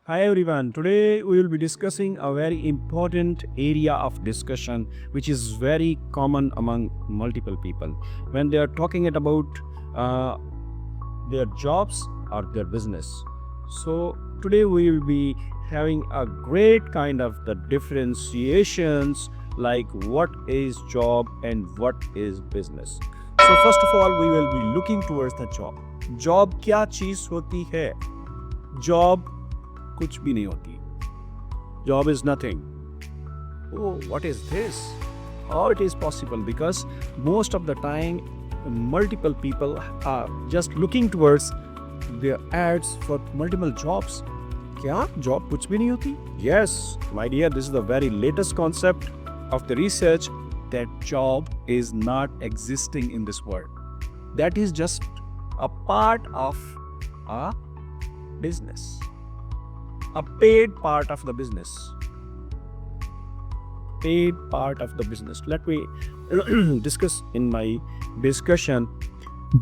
Hi everyone. Today we will be discussing a very important area of discussion which is very common among multiple people when they are talking about uh, their jobs or their business. So today we will be having a great kind of the differentiations like what is job and what is business. So first of all we will be looking towards the job. Job क्या चीज होती है? Job कुछ भी नहीं होती. Job is nothing. Oh, what is this? How it is possible? Because most of the time, multiple people are just looking towards their ads for multiple jobs. क्या job कुछ भी नहीं होती? Yes, my dear, this is the very latest concept of the research that job is not existing in this world. That is just a part of a business. A paid part of the business. Paid part of the business. Let me discuss in my discussion.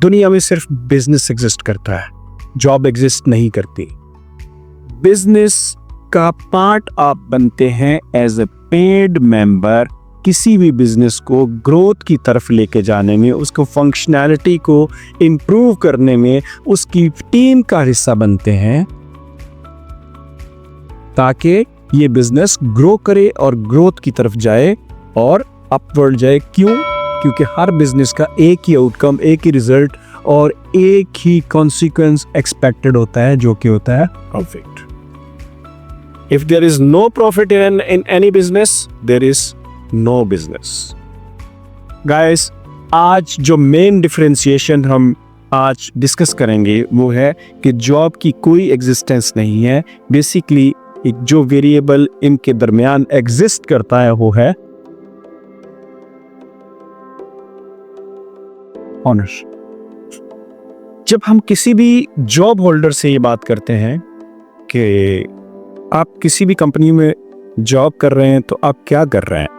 दुनिया में सिर्फ business exist करता है, job exist नहीं करती. Business का part आप बनते हैं एज ए पेड मेंबर. किसी भी बिजनेस को ग्रोथ की तरफ लेके जाने में, उसको फंक्शनैलिटी को इम्प्रूव करने में उसकी टीम का हिस्सा बनते हैं ताकि ये बिजनेस ग्रो करे और ग्रोथ की तरफ जाए और अपवर्ड जाए. क्यों? क्योंकि हर बिजनेस का एक ही आउटकम, एक ही रिजल्ट और एक ही कॉन्सिक्वेंस एक्सपेक्टेड होता है, जो कि होता है profit. If there is no profit in any business, there is no business. Guys, आज जो मेन डिफरेंशिएशन हम आज डिस्कस करेंगे वो है कि जॉब की कोई एग्जिस्टेंस नहीं है. बेसिकली एक जो वेरिएबल इनके दरमियान एग्जिस्ट करता है वो है ऑनरशिप. जब हम किसी भी जॉब होल्डर से ये बात करते हैं कि आप किसी भी कंपनी में जॉब कर रहे हैं तो आप क्या कर रहे हैं,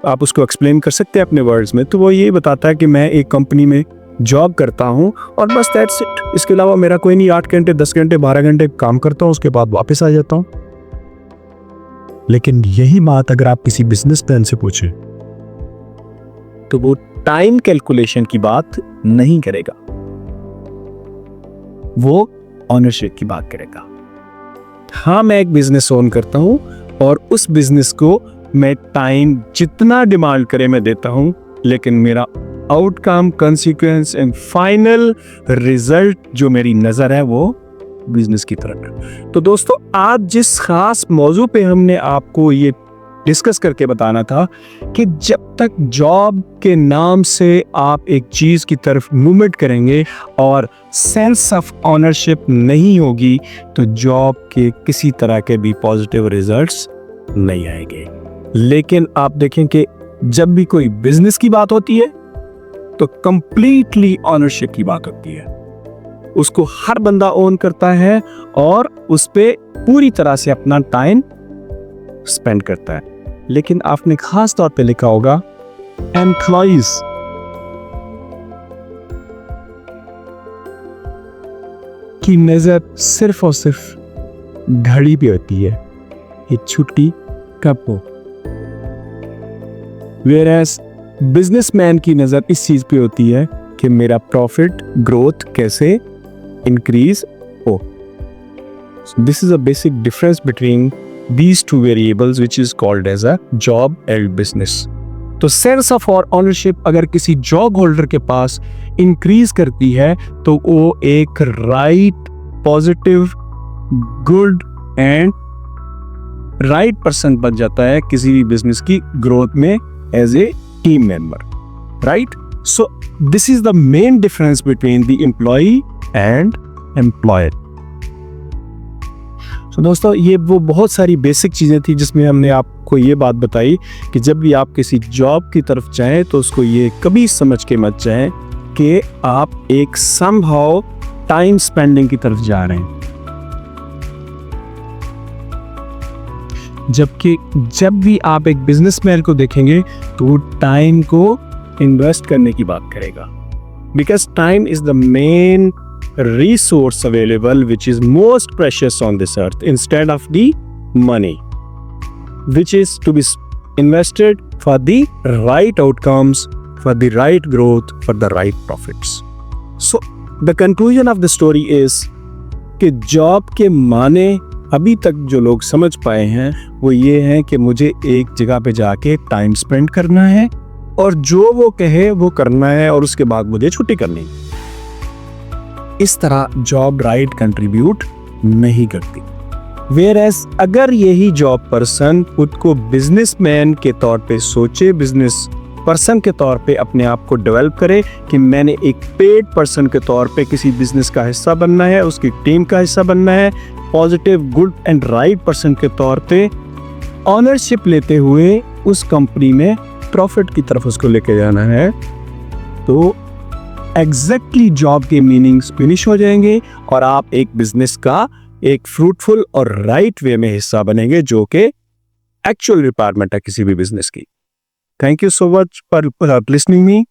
आप उसको एक्सप्लेन कर सकते हैं अपने वर्ड्स में. तो वो ये बताता है कि मैं एक कंपनी में जॉब करता हूं और बस दैट्स इट. इसके अलावा मेरा कोई नहीं. 8 घंटे 10 घंटे 12 घंटे काम करता हूं, उसके बाद वापस आ जाता हूं. लेकिन यही बात अगर आप किसी बिजनेसमैन से पूछें तो वो टाइम कैलकुलेशन की बात नहीं करेगा, वो ऑनरशिप की बात करेगा. हाँ, मैं एक बिजनेस ओन करता हूं और उस बिजनेस को मैं टाइम जितना डिमांड करे मैं देता हूं, लेकिन मेरा outcome, consequence and final result जो मेरी नजर है वो बिजनेस की तरफ. तो दोस्तों, आज जिस खास मौजू पे हमने आपको ये डिस्कस करके बताना था कि जब तक जॉब के नाम से आप एक चीज की तरफ मूवमेंट करेंगे और सेंस ऑफ ऑनरशिप नहीं होगी तो जॉब के किसी तरह के भी पॉजिटिव रिजल्ट्स नहीं आएंगे. लेकिन आप देखें कि जब भी कोई बिजनेस की बात होती है तो कंप्लीटली ऑनरशिप की बात होती है. उसको हर बंदा ओन करता है और उस पे पूरी तरह से अपना टाइम स्पेंड करता है. लेकिन आपने खास तौर पे लिखा होगा एम्प्लॉइज. की नजर सिर्फ और सिर्फ घड़ी पे होती है, ये छुट्टी कब हो. वेयरएज बिजनेसमैन की नजर इस चीज पे होती है कि मेरा प्रॉफिट ग्रोथ कैसे इंक्रीज हो. This is a basic difference between these two variables which is called as a job and business. तो सेंस ऑफ ऑनरशिप अगर किसी जॉब होल्डर के पास इंक्रीज करती है तो वो एक right, positive, good and right person बन जाता है किसी भी बिजनेस की ग्रोथ में as a team member. Right? So this is the main difference between the employee and employer. तो दोस्तों, ये वो बहुत सारी बेसिक चीज़ें थी जिसमें हमने आपको ये बात बताई कि जब भी आप किसी जॉब की तरफ जाएं तो उसको ये कभी समझ के मत जाएं कि आप एक समहाउ टाइम स्पेंडिंग की तरफ जा रहे हैं. जबकि जब भी आप एक बिजनेसमैन को देखेंगे तो वो टाइम को इन्वेस्ट करने की बात करेगा. Because time is the main resource available which is most precious on this earth instead of the money, which is to be invested for the right outcomes, for the right growth, for the right profits. So the conclusion of the story is कि job के माने अभी तक जो लोग समझ पाए हैं वो ये है कि मुझे एक जगह पे जाके टाइम स्पेंड करना है और जो वो कहे वो करना है और उसके बाद मुझे छुट्टी करनी है। इस तरह जॉब राइट कंट्रीब्यूट नहीं करती। वेयरएज अगर यही जॉब पर्सन खुद को बिजनेसमैन के तौर पे सोचे, बिजनेस पर्सन के तौर पे अपने आप को डेवलप करे कि मैंने एक पेड पर्सन के तौर पे किसी बिजनेस का हिस्सा बनना है, उसकी टीम का हिस्सा बनना है, positive good and right person के तौर पे ऑनरशिप लेते हुए उस कंपनी में प्रॉफिट की तरफ उसको लेके जाना है, तो एग्जैक्टली जॉब के मीनिंग्स फिनिश हो जाएंगे और आप एक बिजनेस का एक फ्रूटफुल और राइट वे में हिस्सा बनेंगे जो कि एक्चुअल रिक्वायरमेंट है किसी भी बिजनेस की। Thank you so much for listening me.